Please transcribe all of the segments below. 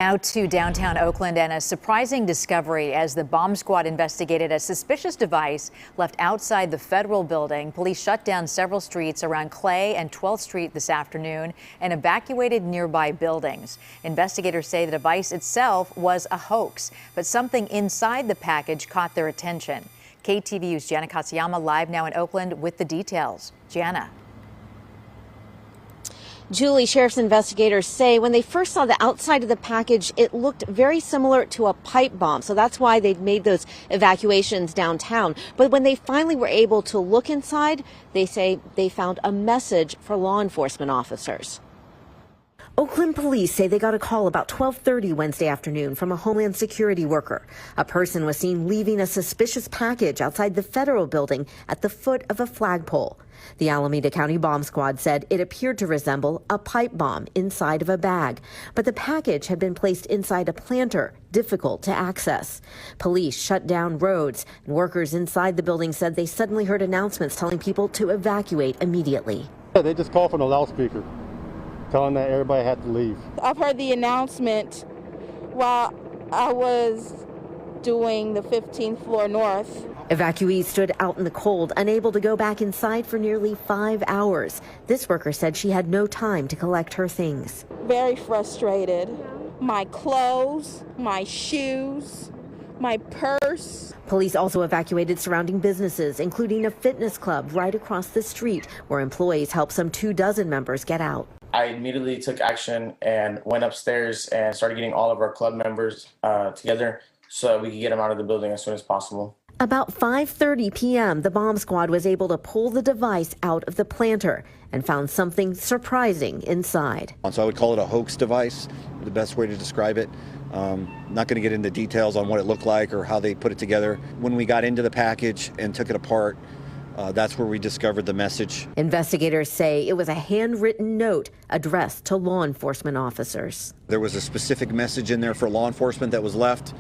Now to downtown Oakland and a surprising discovery as the bomb squad investigated a suspicious device left outside the federal building. Police shut down several streets around Clay and 12th Street this afternoon and evacuated nearby buildings. Investigators say the device itself was a hoax, but something inside the package caught their attention. KTVU's Jana Katsuyama live now in Oakland with the details. Jana. Julie, sheriff's investigators say when they first saw the outside of the package, it looked very similar to a pipe bomb. So that's why they'd made those evacuations downtown. But when they finally were able to look inside, they say they found a message for law enforcement officers. Oakland police say they got a call about 12:30 Wednesday afternoon from a Homeland Security worker. A person was seen leaving a suspicious package outside the federal building at the foot of a flagpole. The Alameda County Bomb Squad said it appeared to resemble a pipe bomb inside of a bag, but the package had been placed inside a planter, difficult to access. Police shut down roads, and workers inside the building said they suddenly heard announcements telling people to evacuate immediately. Yeah, they just called from the loudspeaker, telling that everybody had to leave. I've heard the announcement while I was doing the 15th floor north. Evacuees stood out in the cold, unable to go back inside for nearly 5 hours. This worker said she had no time to collect her things. Very frustrated. My clothes, my shoes, my purse. Police also evacuated surrounding businesses, including a fitness club right across the street, where employees helped some 24 members get out. I immediately took action and went upstairs and started getting all of our club members together so that we could get them out of the building as soon as possible. About 5:30 p.m., the bomb squad was able to pull the device out of the planter and found something surprising inside. So I would call it a hoax device, the best way to describe it. Not going to get into details on what it looked like or how they put it together. When we got into the package and took it apart, that's where we discovered the message. Investigators say it was a handwritten note addressed to law enforcement officers. There was a specific message in there for law enforcement that was left.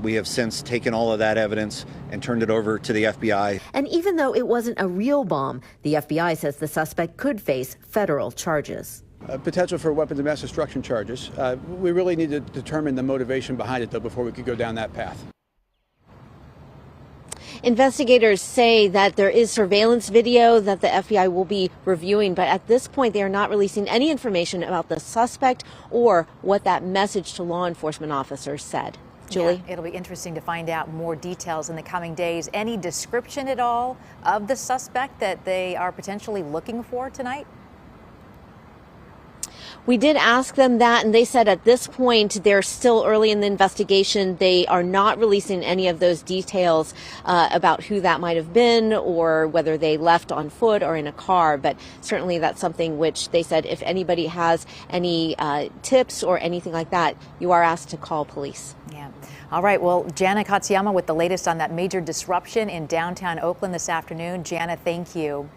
We have since taken all of that evidence and turned it over to the FBI. And even though it wasn't a real bomb, the FBI says the suspect could face federal charges. Potential for weapons of mass destruction charges. We really need to determine the motivation behind it, though, before we could go down that path. Investigators say that there is surveillance video that the FBI will be reviewing, but at this point they are not releasing any information about the suspect or what that message to law enforcement officers said. Julie? Yeah, it'll be interesting to find out more details in the coming days. Any description at all of the suspect that they are potentially looking for tonight? We did ask them that, and they said at this point they're still early in the investigation. They are not releasing any of those details about who that might have been or whether they left on foot or in a car. But certainly that's something which they said if anybody has any tips or anything like that, you are asked to call police. Yeah. All right. Well, Jana Katsuyama with the latest on that major disruption in downtown Oakland this afternoon. Jana, thank you.